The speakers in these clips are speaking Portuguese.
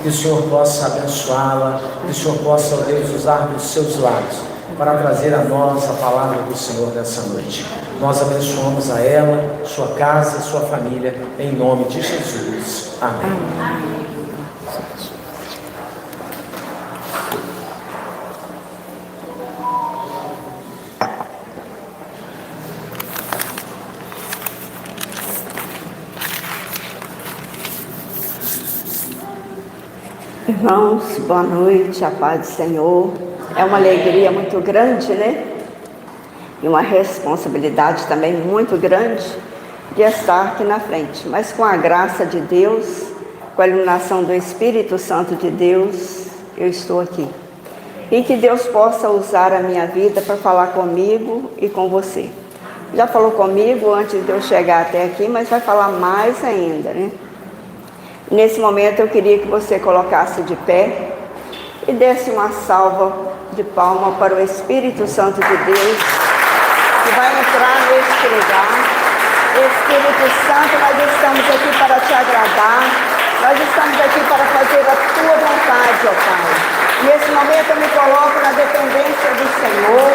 que o Senhor possa abençoá-la, que o Senhor possa, ó Deus, usar dos seus lábios para trazer a nós a palavra do Senhor nessa noite. Nós abençoamos a ela, sua casa, sua família, em nome de Jesus. Amém. Amém. Irmãos, boa noite, a paz do Senhor. É uma alegria muito grande, né? E uma responsabilidade também muito grande de estar aqui na frente. Mas com a graça de Deus, com a iluminação do Espírito Santo de Deus, eu estou aqui. E que Deus possa usar a minha vida para falar comigo e com você. Já falou comigo antes de eu chegar até aqui, mas vai falar mais ainda, né? Nesse momento eu queria que você colocasse de pé e desse uma salva de palma para o Espírito Santo de Deus, que vai entrar neste lugar. Espírito Santo, nós estamos aqui para te agradar, nós estamos aqui para fazer a tua vontade, ó Pai. Nesse momento eu me coloco na dependência do Senhor,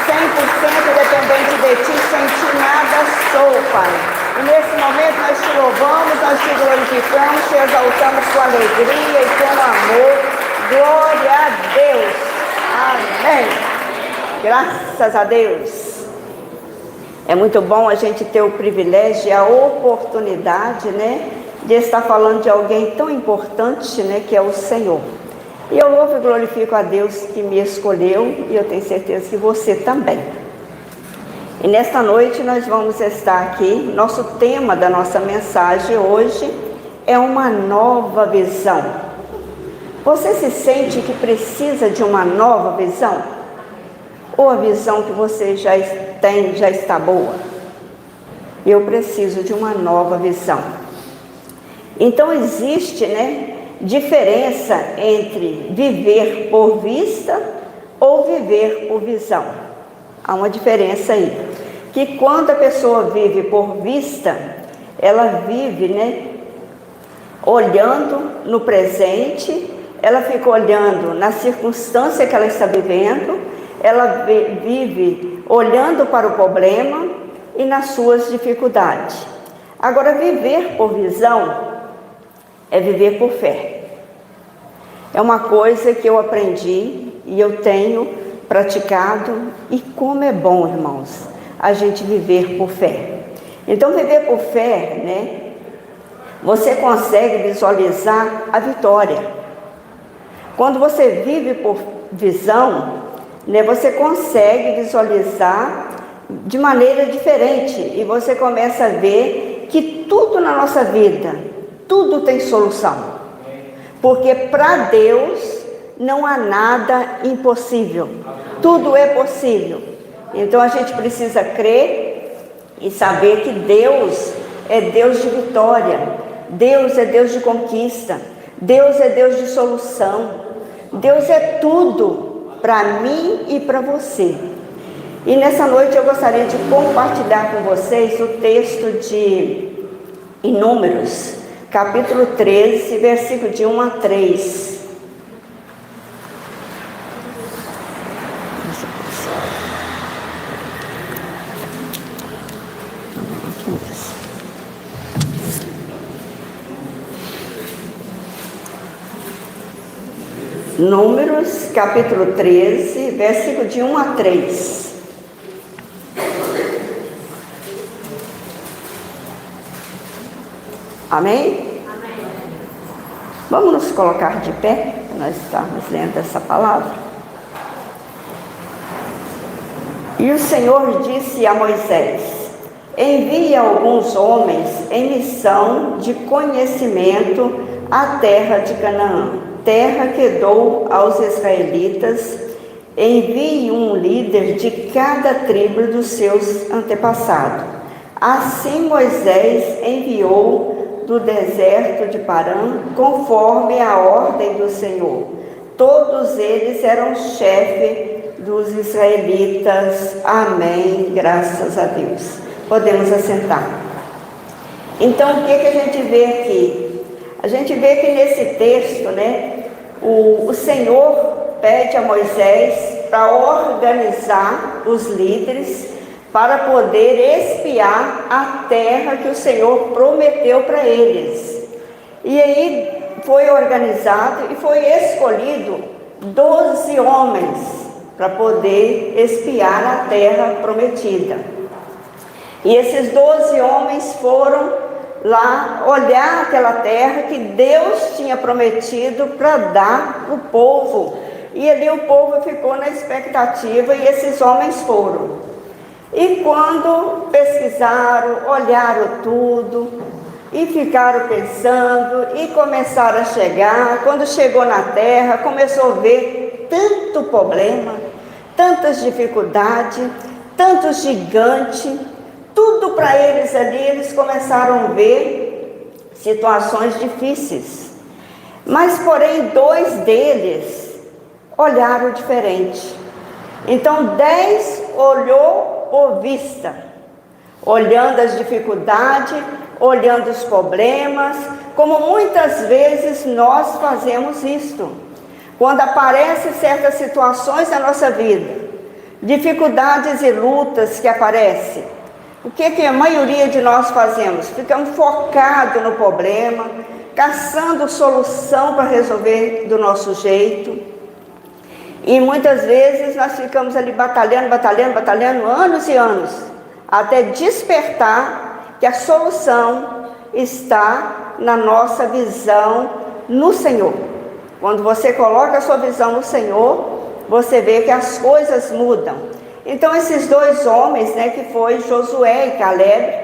100% dependente de ti, sem ti nada sou, Pai. E nesse momento nós te louvamos, nós te glorificamos, te exaltamos com alegria e com amor. Glória a Deus. Amém. Graças a Deus. É muito bom a gente ter o privilégio e a oportunidade, né, de estar falando de alguém tão importante, né, que é o Senhor. E eu louvo e glorifico a Deus que me escolheu e eu tenho certeza que você também. E nesta noite nós vamos estar aqui, nosso tema da nossa mensagem hoje é uma nova visão. Você se sente que precisa de uma nova visão? Ou a visão que você já tem já está boa? Eu preciso de uma nova visão. Então existe, né, diferença entre viver por vista ou viver por visão. Há uma diferença aí, que quando a pessoa vive por vista, ela vive, né, olhando no presente, ela fica olhando na circunstância que ela está vivendo, ela vive olhando para o problema e nas suas dificuldades. Agora, viver por visão é viver por fé. É uma coisa que eu aprendi e eu tenho praticado, e como é bom, irmãos, a gente viver por fé. Então, viver por fé, né, você consegue visualizar a vitória. Quando você vive por visão, né, você consegue visualizar de maneira diferente, e você começa a ver que tudo na nossa vida, tudo tem solução, porque para Deus não há nada impossível, tudo é possível. Então a gente precisa crer e saber que Deus é Deus de vitória, Deus é Deus de conquista, Deus é Deus de solução, Deus é tudo para mim e para você. E nessa noite eu gostaria de compartilhar com vocês o texto de Números, capítulo 13, versículo de 1 a 3. Números, capítulo 13, versículo de 1 a 3. Amém? Amém. Vamos nos colocar de pé, para nós estarmos lendo essa palavra. E o Senhor disse a Moisés: envie alguns homens em missão de conhecimento à terra de Canaã, terra que dou aos israelitas. Envie um líder de cada tribo dos seus antepassados. Assim Moisés enviou do deserto de Parã, conforme a ordem do Senhor. Todos eles eram chefes dos israelitas. Amém, graças a Deus. Podemos assentar. Então, o que a gente vê aqui? A gente vê que nesse texto, né, o Senhor pede a Moisés para organizar os líderes para poder espiar a terra que o Senhor prometeu para eles. E aí foi organizado e foi escolhido 12 homens para poder espiar a terra prometida. E esses 12 homens foram lá olhar aquela terra que Deus tinha prometido para dar para o povo. E ali o povo ficou na expectativa e esses homens foram. E quando pesquisaram, olharam tudo e ficaram pensando e começaram a chegar, quando chegou na terra, começou a ver tanto problema, tantas dificuldades, tantos gigantes, tudo para eles ali, eles começaram a ver situações difíceis. Mas, porém, 2 deles olharam diferente. Então, 10 olhou por vista, olhando as dificuldades, olhando os problemas, como muitas vezes nós fazemos isto. Quando aparecem certas situações na nossa vida, dificuldades e lutas que aparecem, o que a maioria de nós fazemos? Ficamos focados no problema, caçando solução para resolver do nosso jeito. E muitas vezes nós ficamos ali batalhando, anos e anos, até despertar que a solução está na nossa visão no Senhor. Quando você coloca a sua visão no Senhor, você vê que as coisas mudam. Então esses 2 homens, né, que foi Josué e Caleb,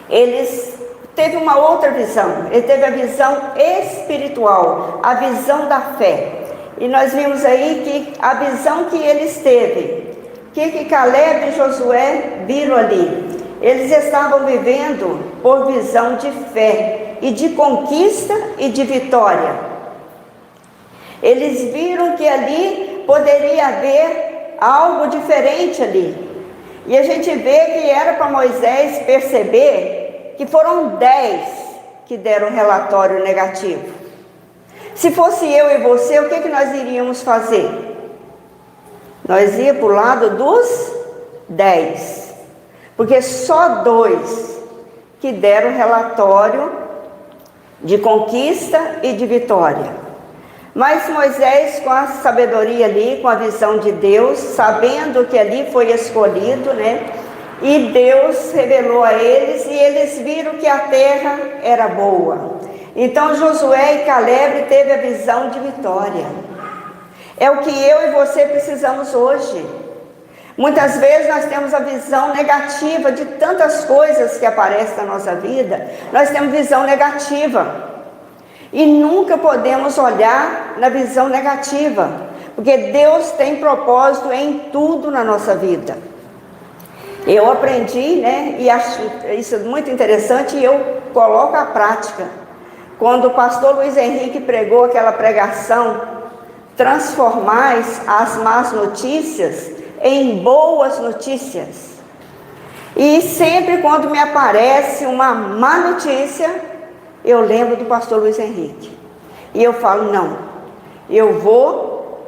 eles teve uma outra visão. Ele teve a visão espiritual, a visão da fé. E nós vimos aí que a visão que eles teve, que Caleb e Josué viram ali, eles estavam vivendo por visão de fé e de conquista e de vitória. Eles viram que ali poderia haver algo diferente ali. E a gente vê que era para Moisés perceber que foram 10 que deram relatório negativo. Se fosse eu e você, o que nós iríamos fazer? Nós íamos para o lado dos 10, porque só 2 que deram relatório de conquista e de vitória. Mas Moisés, com a sabedoria ali, com a visão de Deus, sabendo que ali foi escolhido, né? E Deus revelou a eles, e eles viram que a terra era boa. Então Josué e Caleb teve a visão de vitória. É o que eu e você precisamos hoje. Muitas vezes nós temos a visão negativa de tantas coisas que aparecem na nossa vida. Nós temos visão negativa. E nunca podemos olhar na visão negativa, porque Deus tem propósito em tudo na nossa vida. Eu aprendi, né, e acho isso muito interessante, e eu coloco à prática. Quando o pastor Luiz Henrique pregou aquela pregação, transformais as más notícias em boas notícias. E sempre quando me aparece uma má notícia, eu lembro do pastor Luiz Henrique. E eu falo, não, eu vou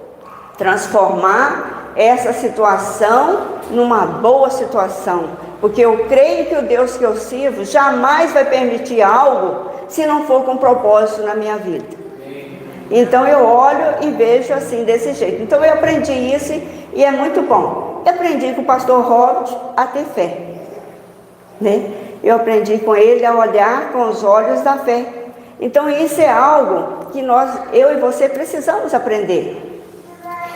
transformar essa situação numa boa situação. Porque eu creio que o Deus que eu sirvo jamais vai permitir algo se não for com propósito na minha vida. Então eu olho e vejo assim, desse jeito. Então eu aprendi isso e é muito bom. Eu aprendi com o pastor Robert a ter fé, né? Eu aprendi com ele a olhar com os olhos da fé. Então isso é algo que eu e você precisamos aprender.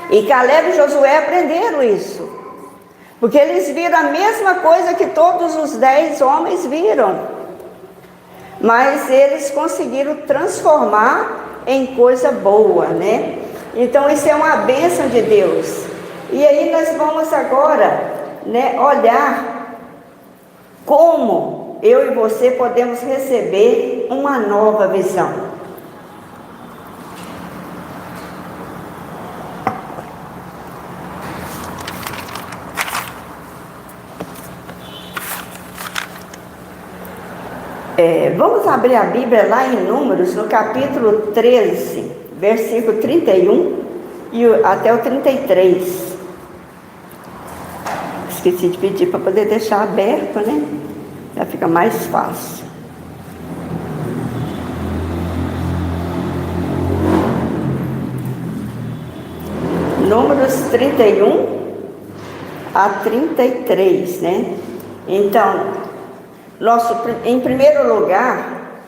E Caleb e Josué aprenderam isso, porque eles viram a mesma coisa que todos os 10 homens viram. Mas eles conseguiram transformar em coisa boa, né? Então isso é uma bênção de Deus. E aí nós vamos agora, né, olhar como eu e você podemos receber uma nova visão. Vamos abrir a Bíblia lá em Números, no capítulo 13, versículo 31 até o 33. Esqueci de pedir para poder deixar aberto, né? Já fica mais fácil. Números 31 a 33, né? Então, em primeiro lugar,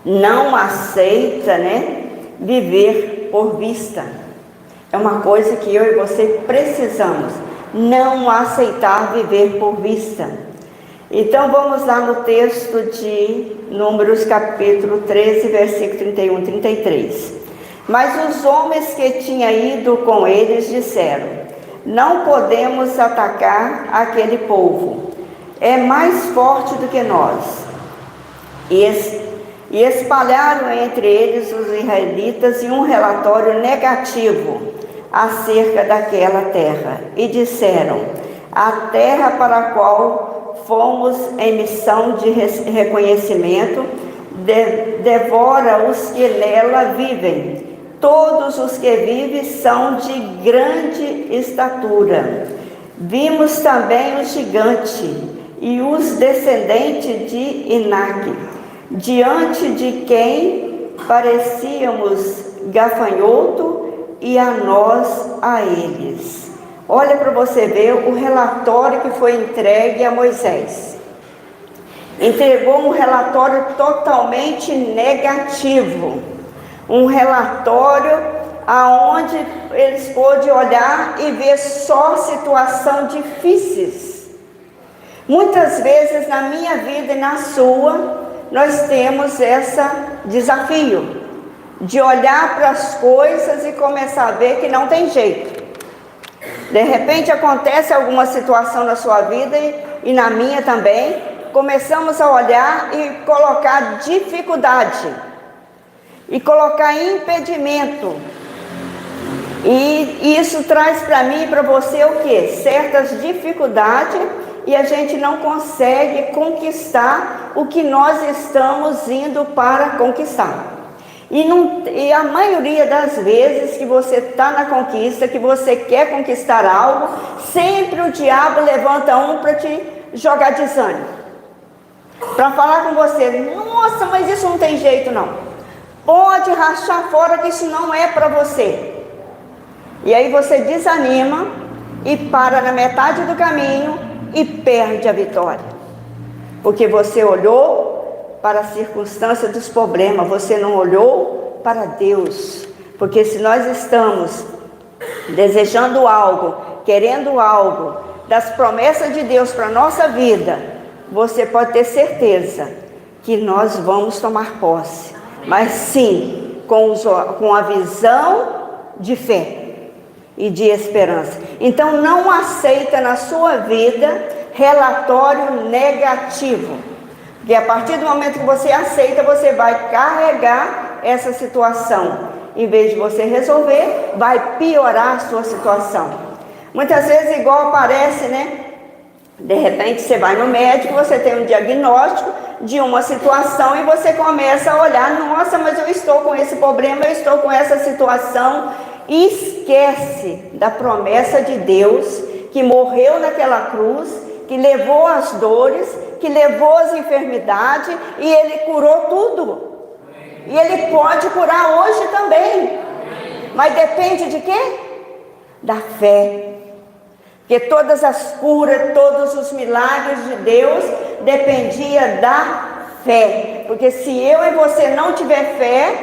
não aceita, né, viver por vista. É uma coisa que eu e você precisamos, não aceitar viver por vista. Então vamos lá no texto de Números capítulo 13, versículo 31 e 33. Mas os homens que tinham ido com eles disseram: não podemos atacar aquele povo, é mais forte do que nós. E espalharam entre eles os israelitas um relatório negativo acerca daquela terra, e disseram: a terra para a qual fomos em missão de reconhecimento devora os que nela vivem. Todos os que vivem são de grande estatura. Vimos também o gigante e os descendentes de Enaque, diante de quem parecíamos gafanhoto, e a nós a eles. Olha para você ver o relatório que foi entregue a Moisés. Entregou um relatório totalmente negativo, um relatório aonde eles pôde olhar e ver só situações difíceis. Muitas vezes na minha vida e na sua, nós temos esse desafio de olhar para as coisas e começar a ver que não tem jeito. De repente acontece alguma situação na sua vida e na minha também, começamos a olhar e colocar dificuldade, e colocar impedimento, e isso traz para mim e para você o que? Certas dificuldades, e a gente não consegue conquistar o que nós estamos indo para conquistar. E a maioria das vezes que você está na conquista, que você quer conquistar algo, sempre o diabo levanta para te jogar desânimo, para falar com você: nossa, mas isso não tem jeito não, pode rachar fora que isso não é para você. E aí você desanima e para na metade do caminho e perde a vitória, porque você olhou para a circunstância dos problemas, você não olhou para Deus. Porque se nós estamos desejando algo, querendo algo das promessas de Deus para a nossa vida, você pode ter certeza que nós vamos tomar posse, mas sim com a visão de fé e de esperança. Então não aceita na sua vida relatório negativo, porque a partir do momento que você aceita, você vai carregar essa situação. Em vez de você resolver, vai piorar a sua situação. Muitas vezes, igual aparece, né? De repente você vai no médico, você tem um diagnóstico de uma situação e você começa a olhar: nossa, mas eu estou com esse problema, eu estou com essa situação. E esquece da promessa de Deus, que morreu naquela cruz, que levou as dores, que levou as enfermidades, e Ele curou tudo. E Ele pode curar hoje também. Mas depende de quê? Da fé. Porque todas as curas, todos os milagres de Deus dependia da fé. Porque se eu e você não tiver fé,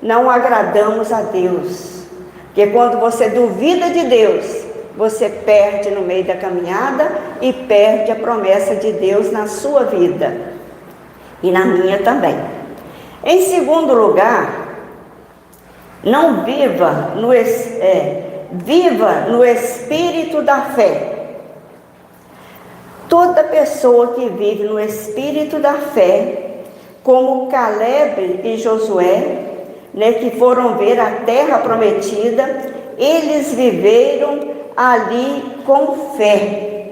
não agradamos a Deus. Porque quando você duvida de Deus, você perde no meio da caminhada e perde a promessa de Deus na sua vida e na minha também. Em segundo lugar, não viva no espírito da fé. Toda pessoa que vive no espírito da fé, como Caleb e Josué, né, que foram ver a terra prometida, eles viveram ali com fé.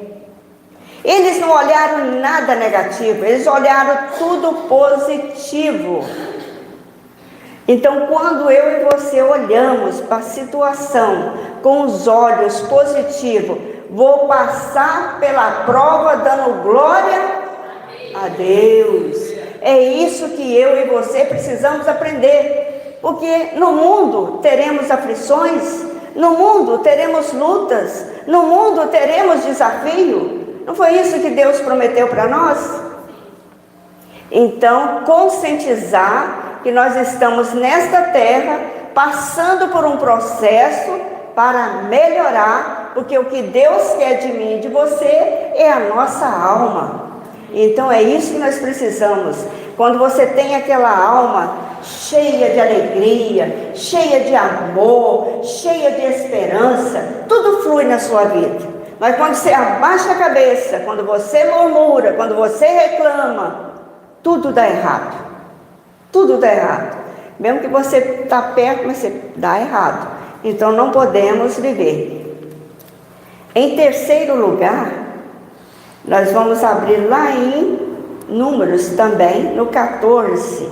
Eles não olharam nada negativo, eles olharam tudo positivo. Então, quando eu e você olhamos para a situação com os olhos positivos, vou passar pela prova dando glória a Deus. É isso que eu e você precisamos aprender, porque no mundo teremos aflições, no mundo teremos lutas, no mundo teremos desafio. Não foi isso que Deus prometeu para nós? Então, conscientizar que nós estamos nesta terra, passando por um processo para melhorar, porque o que Deus quer de mim e de você é a nossa alma. Então é isso que nós precisamos. Quando você tem aquela alma cheia de alegria, cheia de amor, cheia de esperança, tudo flui na sua vida. Mas quando você abaixa a cabeça, quando você murmura, quando você reclama, tudo dá errado. Tudo dá errado. Mesmo que você está perto, mas você dá errado. Então não podemos viver. Em terceiro lugar, nós vamos abrir lá em Números também, no 14.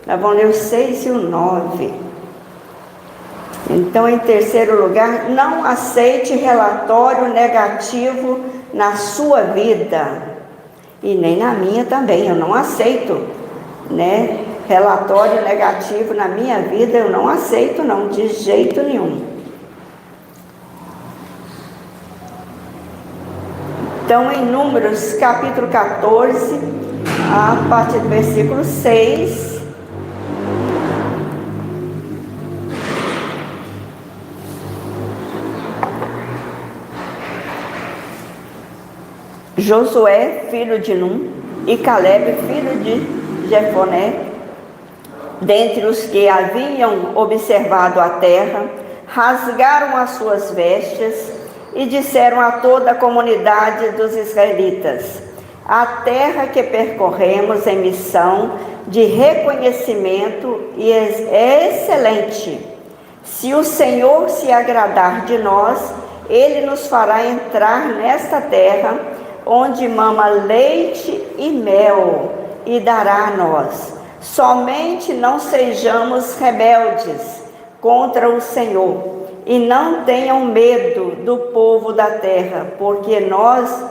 Nós vamos ler o 6 e o 9. Então, em terceiro lugar, não aceite relatório negativo na sua vida. E nem na minha também, eu não aceito, né? Relatório negativo na minha vida, eu não aceito não, de jeito nenhum. Então, em Números capítulo 14, a partir do versículo 6, Josué, filho de Num, e Caleb, filho de Jefoné, dentre os que haviam observado a terra, rasgaram as suas vestes e disseram a toda a comunidade dos israelitas: a terra que percorremos em missão de reconhecimento é excelente. Se o Senhor se agradar de nós, Ele nos fará entrar nesta terra, onde mama leite e mel, e dará a nós. Somente não sejamos rebeldes contra o Senhor, e não tenham medo do povo da terra, porque nós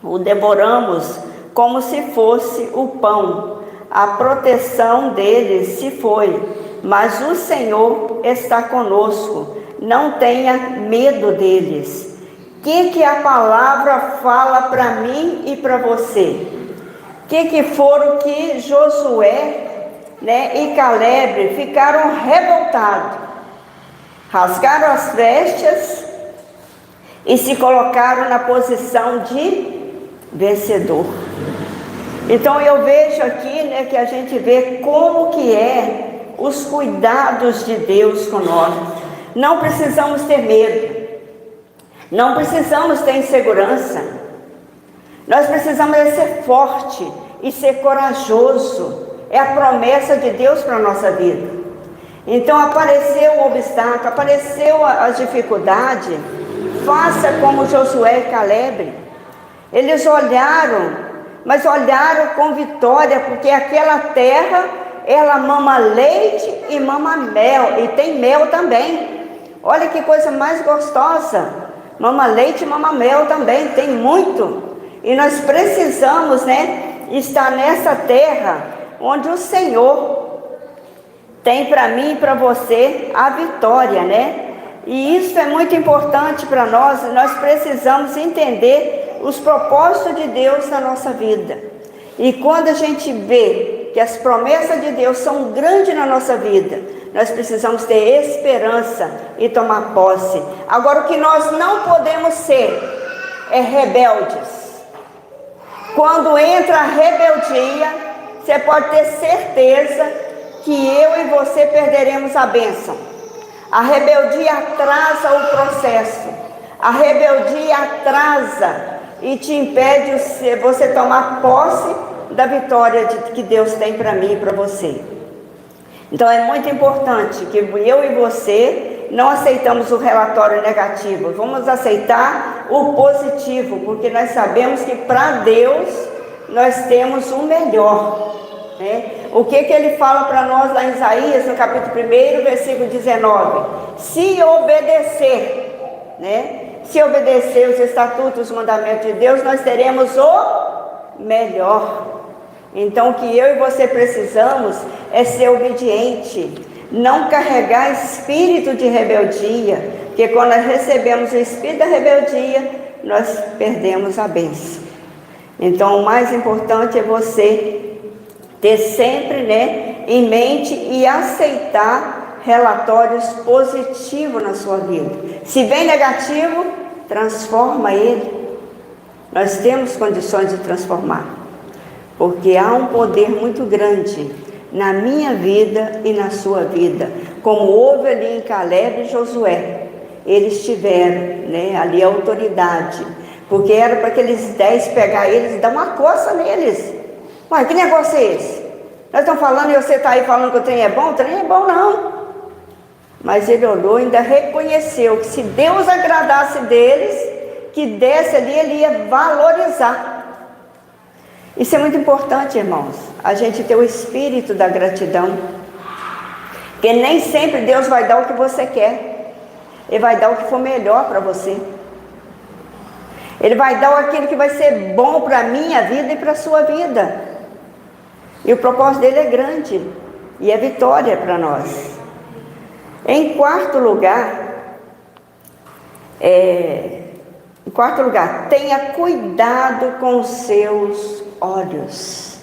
o devoramos como se fosse o pão. A proteção deles se foi, mas o Senhor está conosco. Não tenha medo deles. O que a palavra fala para mim e para você? O que foram que Josué, né, e Caleb ficaram revoltados? Rasgaram as vestes e se colocaram na posição de vencedor. Então eu vejo aqui, né, que a gente vê como que é os cuidados de Deus conosco. Não precisamos ter medo, não precisamos ter insegurança. Nós precisamos ser forte e ser corajoso. É a promessa de Deus para a nossa vida. Então apareceu o obstáculo, apareceu a dificuldade, faça como Josué e Caleb. Eles olharam, mas olharam com vitória, porque aquela terra, ela mama leite e mama mel, e tem mel também. Olha que coisa mais gostosa, mama leite e mama mel também, tem muito. E nós precisamos, né, estar nessa terra, onde o Senhor tem para mim e para você a vitória, né? E isso é muito importante para nós. Nós precisamos entender os propósitos de Deus na nossa vida. E quando a gente vê que as promessas de Deus são grandes na nossa vida, nós precisamos ter esperança e tomar posse. Agora, o que nós não podemos ser é rebeldes. Quando entra a rebeldia, você pode ter certeza que eu e você perderemos a bênção. A rebeldia atrasa o processo. A rebeldia atrasa e te impede você tomar posse da vitória que Deus tem para mim e para você. Então é muito importante que eu e você, não aceitamos o relatório negativo, vamos aceitar o positivo, porque nós sabemos que para Deus nós temos o melhor, né? O que Ele fala para nós lá em Isaías, no capítulo 1, versículo 19? Se obedecer, né? Se obedecer os estatutos, os mandamentos de Deus, nós teremos o melhor. Então o que eu e você precisamos é ser obediente, não carregar espírito de rebeldia, porque quando nós recebemos o espírito da rebeldia, nós perdemos a bênção. Então o mais importante é você ter sempre, né, em mente e aceitar relatórios positivos na sua vida. Se vem negativo, transforma ele. Nós temos condições de transformar, porque há um poder muito grande na minha vida e na sua vida, como houve ali em Caleb e Josué. Eles tiveram, né, ali a autoridade, porque era para aqueles 10 pegar eles e dar uma coça neles. Mas que negócio é esse? Nós estamos falando e você está aí falando que o trem é bom? O trem é bom não. Mas ele olhou e ainda reconheceu que se Deus agradasse deles, que desse ali, ele ia valorizar. Isso é muito importante, irmãos, a gente ter o espírito da gratidão, porque nem sempre Deus vai dar o que você quer, Ele vai dar o que for melhor para você, Ele vai dar aquilo que vai ser bom para a minha vida e para a sua vida, e o propósito dele é grande, e é vitória para nós. Em quarto lugar, tenha cuidado com os seus olhos.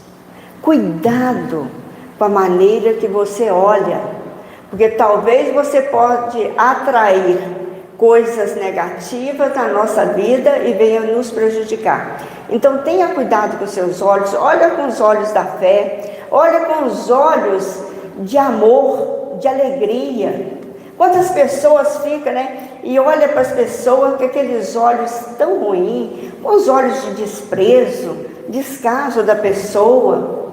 Cuidado com a maneira que você olha, porque talvez você pode atrair coisas negativas na nossa vida e venha nos prejudicar. Então tenha cuidado com os seus olhos, olha com os olhos da fé, olha com os olhos de amor, de alegria. Quantas pessoas ficam, né, e olha para as pessoas com aqueles olhos tão ruins, com os olhos de desprezo, descaso da pessoa.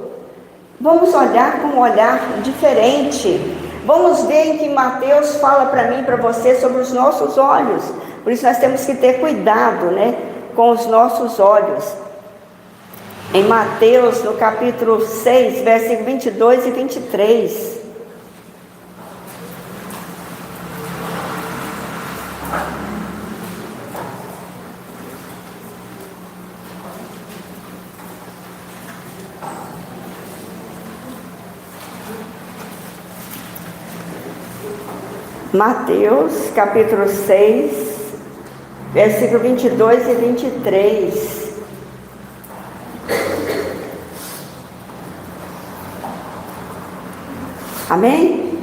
Vamos olhar com um olhar diferente. Vamos ver em que Mateus fala para mim e para você sobre os nossos olhos. Por isso nós temos que ter cuidado, né, com os nossos olhos. Em Mateus, no capítulo 6, versículos 22 e 23. Mateus, capítulo 6, versículo 22 e 23. Amém?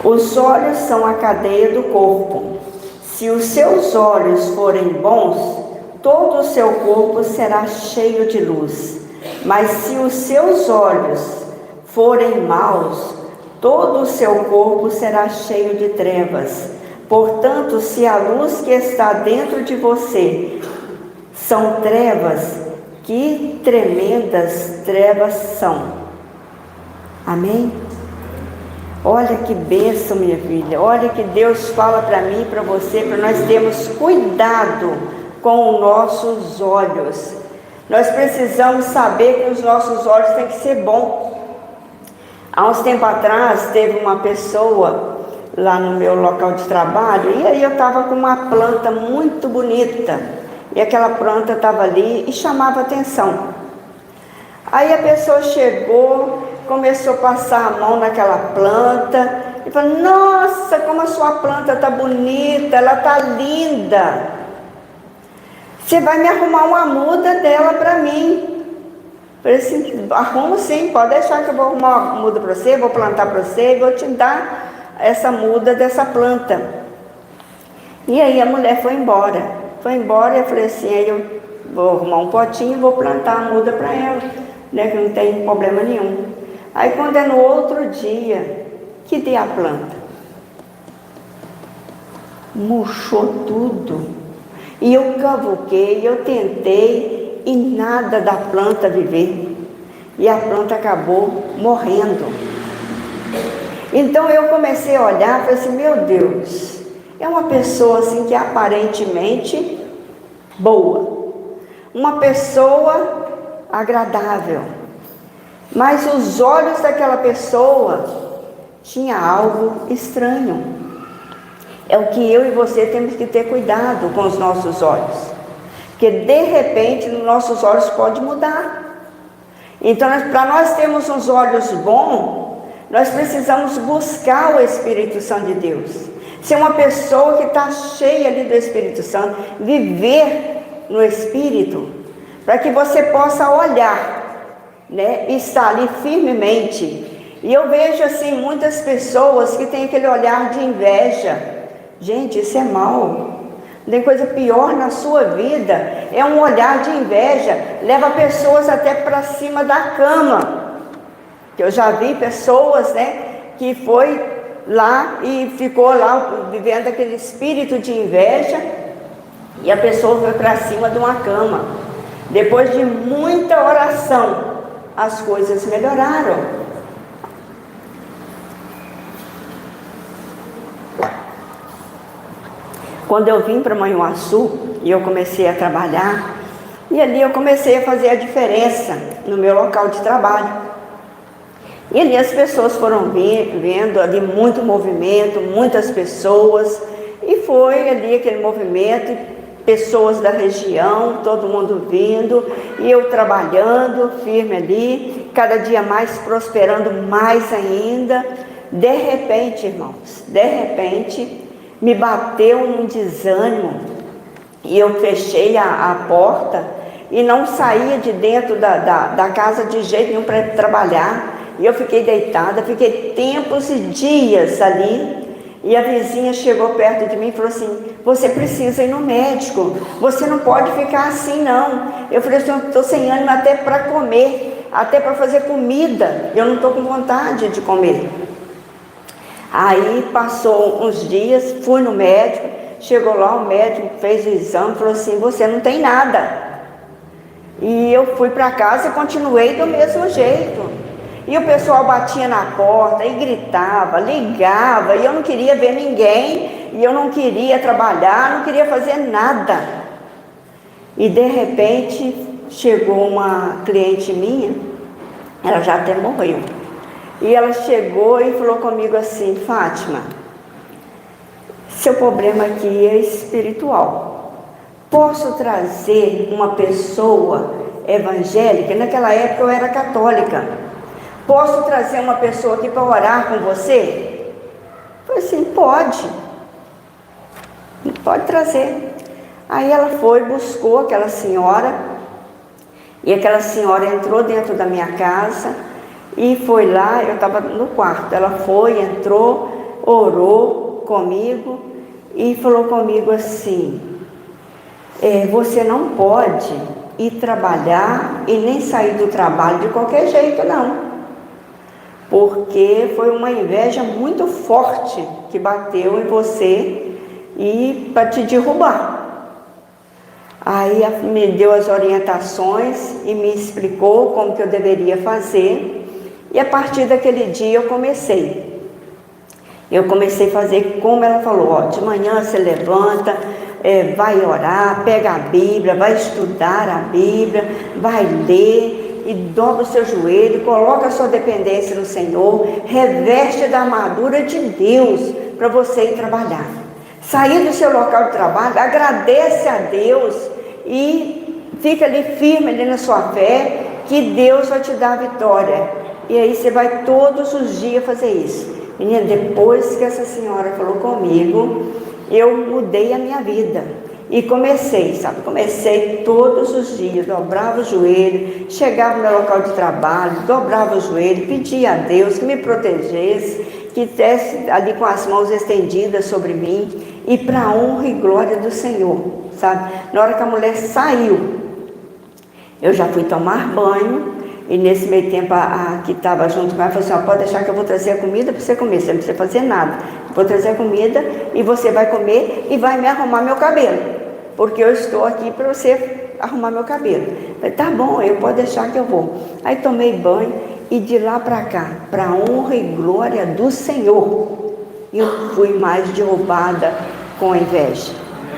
Os olhos são a cadeia do corpo. Se os seus olhos forem bons, todo o seu corpo será cheio de luz. Mas se os seus olhos forem maus, todo o seu corpo será cheio de trevas. Portanto, se a luz que está dentro de você são trevas, que tremendas trevas são. Amém? Olha que bênção, minha filha. Olha que Deus fala para mim e para você, para nós termos cuidado com os nossos olhos. Nós precisamos saber que os nossos olhos têm que ser bons. Há uns tempos atrás, teve uma pessoa lá no meu local de trabalho, e aí eu estava com uma planta muito bonita, e aquela planta estava ali e chamava atenção. Aí a pessoa chegou, começou a passar a mão naquela planta, e falou: nossa, como a sua planta está bonita, ela está linda, você vai me arrumar uma muda dela para mim? Falei assim: arrumo sim, pode deixar que eu vou arrumar uma muda para você, vou plantar para você e vou te dar essa muda dessa planta. E aí a mulher foi embora e eu falei assim: aí eu vou arrumar um potinho e vou plantar a muda para ela, né, que não tem problema nenhum. Aí quando é no outro dia, que dei a planta, murchou tudo, e eu cavuquei, eu tentei, e nada da planta viver, e a planta acabou morrendo. Então eu comecei a olhar e falei assim, meu Deus, é uma pessoa assim que é aparentemente boa, uma pessoa agradável, mas os olhos daquela pessoa tinha algo estranho. É o que eu e você temos que ter cuidado com os nossos olhos, porque de repente os nossos olhos podem mudar. Então, para nós termos uns olhos bons, nós precisamos buscar o Espírito Santo de Deus, ser uma pessoa que está cheia ali do Espírito Santo, viver no Espírito, para que você possa olhar, né, e estar ali firmemente. E eu vejo assim muitas pessoas que têm aquele olhar de inveja. Gente, isso é mal. Não tem coisa pior na sua vida, é um olhar de inveja, leva pessoas até para cima da cama. Eu já vi pessoas, né, que foi lá e ficou lá vivendo aquele espírito de inveja, e a pessoa foi para cima de uma cama. Depois de muita oração, as coisas melhoraram. Quando eu vim para Manhuaçu e eu comecei a trabalhar, e ali eu comecei a fazer a diferença no meu local de trabalho. E ali as pessoas foram vendo ali muito movimento, muitas pessoas, e foi ali aquele movimento, pessoas da região, todo mundo vindo, e eu trabalhando firme ali, cada dia mais prosperando mais ainda. De repente, irmãos, me bateu um desânimo, e eu fechei a porta, e não saía de dentro da casa de jeito nenhum para trabalhar. E eu fiquei deitada, fiquei tempos e dias ali, e a vizinha chegou perto de mim e falou assim, você precisa ir no médico, você não pode ficar assim não. Eu falei assim, eu estou sem ânimo até para comer, até para fazer comida, eu não estou com vontade de comer. Aí passou uns dias, fui no médico, chegou lá, o médico fez o exame, falou assim, você não tem nada. E eu fui para casa e continuei do mesmo jeito. E o pessoal batia na porta e gritava, ligava, e eu não queria ver ninguém, e eu não queria trabalhar, não queria fazer nada. E de repente chegou uma cliente minha, ela já até morreu. E ela chegou e falou comigo assim, Fátima, seu problema aqui é espiritual. Posso trazer uma pessoa evangélica? Naquela época eu era católica. Posso trazer uma pessoa aqui para orar com você? Eu falei assim, pode trazer. Aí ela foi, buscou aquela senhora, e aquela senhora entrou dentro da minha casa, e foi lá, eu estava no quarto, ela foi, entrou, orou comigo, e falou comigo assim, você não pode ir trabalhar e nem sair do trabalho de qualquer jeito não. Porque foi uma inveja muito forte que bateu em você e para te derrubar. Aí me deu as orientações e me explicou como que eu deveria fazer. E a partir daquele dia eu comecei a fazer como ela falou, de manhã você levanta, vai orar, pega a Bíblia, vai estudar a Bíblia, vai ler, e dobra o seu joelho, coloca a sua dependência no Senhor, reveste da armadura de Deus para você ir trabalhar. Sair do seu local de trabalho, agradece a Deus e fica ali firme ali na sua fé, que Deus vai te dar a vitória. E aí você vai todos os dias fazer isso. Menina, depois que essa senhora falou comigo, eu mudei a minha vida. E comecei todos os dias, dobrava o joelho, chegava no meu local de trabalho, dobrava o joelho, pedia a Deus que me protegesse, que estivesse ali com as mãos estendidas sobre mim, e para a honra e glória do Senhor, sabe? Na hora que a mulher saiu, eu já fui tomar banho, e nesse meio tempo a que estava junto com ela falou assim, pode deixar que eu vou trazer a comida para você comer, você não precisa fazer nada. Vou trazer a comida e você vai comer e vai me arrumar meu cabelo, porque eu estou aqui para você arrumar meu cabelo. Eu falei, tá bom, eu pode deixar que eu vou. Aí tomei banho e de lá para cá, para a honra e glória do Senhor, eu fui mais derrubada com inveja,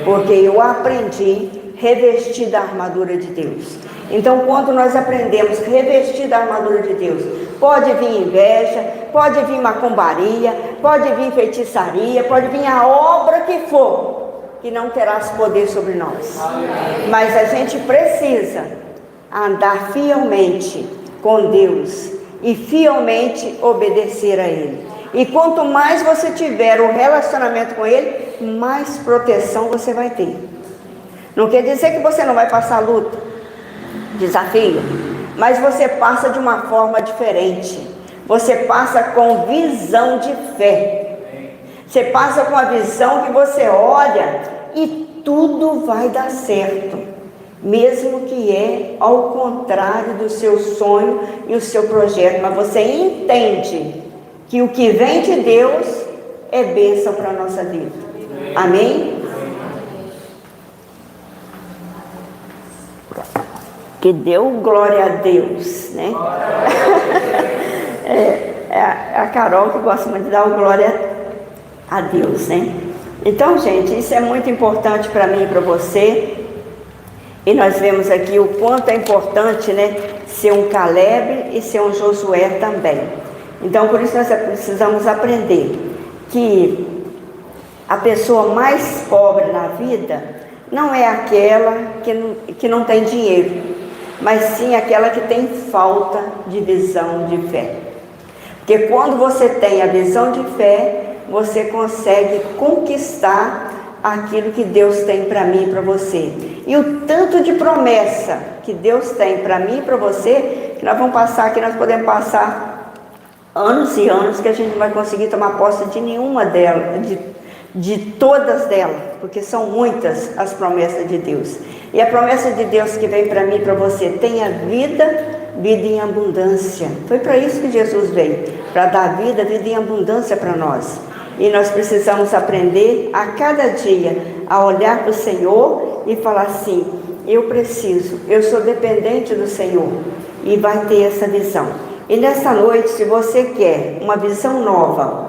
porque eu aprendi revestir da armadura de Deus. Então, quando nós aprendemos revestir da armadura de Deus, pode vir inveja, pode vir macumbaria, pode vir feitiçaria, pode vir a obra que for, que não terás poder sobre nós. Mas a gente precisa andar fielmente com Deus e fielmente obedecer a Ele. E quanto mais você tiver um relacionamento com Ele, mais proteção você vai ter. Não quer dizer que você não vai passar luta, desafio, mas você passa de uma forma diferente. Você passa com visão de fé. Você passa com a visão que você olha e tudo vai dar certo, mesmo que é ao contrário do seu sonho e o seu projeto, mas você entende que o que vem de Deus é bênção para a nossa vida. Amém? Que deu glória a Deus, né? É a Carol que gosta muito de dar glória a Deus, né? Então, gente, isso é muito importante para mim e para você. E nós vemos aqui o quanto é importante, né, ser um Caleb e ser um Josué também. Então, por isso nós precisamos aprender que a pessoa mais pobre na vida não é aquela que não tem dinheiro, mas sim aquela que tem falta de visão de fé. Porque quando você tem a visão de fé, você consegue conquistar aquilo que Deus tem para mim e para você. E o tanto de promessa que Deus tem para mim e para você, que nós vamos passar aqui, nós podemos passar anos e anos que a gente não vai conseguir tomar posse de nenhuma delas, de todas delas, porque são muitas as promessas de Deus. E a promessa de Deus que vem para mim e para você, tenha vida em abundância. Foi para isso que Jesus veio, para dar vida em abundância para nós. E nós precisamos aprender a cada dia a olhar para o Senhor e falar assim: eu preciso, eu sou dependente do Senhor, e vai ter essa visão. E nessa noite, se você quer uma visão nova,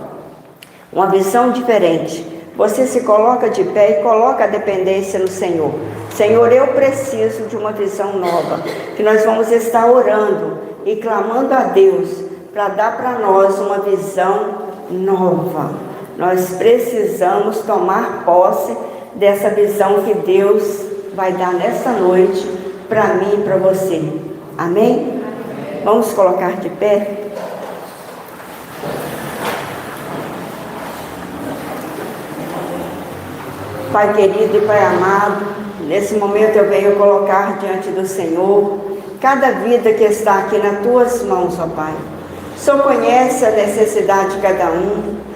uma visão diferente, você se coloca de pé e coloca a dependência no Senhor. Senhor, eu preciso de uma visão nova, que nós vamos estar orando e clamando a Deus para dar para nós uma visão nova. Nós precisamos tomar posse dessa visão que Deus vai dar nessa noite para mim e para você. Amém? Vamos colocar de pé? Pai querido e Pai amado, nesse momento eu venho colocar diante do Senhor cada vida que está aqui nas Tuas mãos, ó Pai. O Senhor conhece a necessidade de cada um.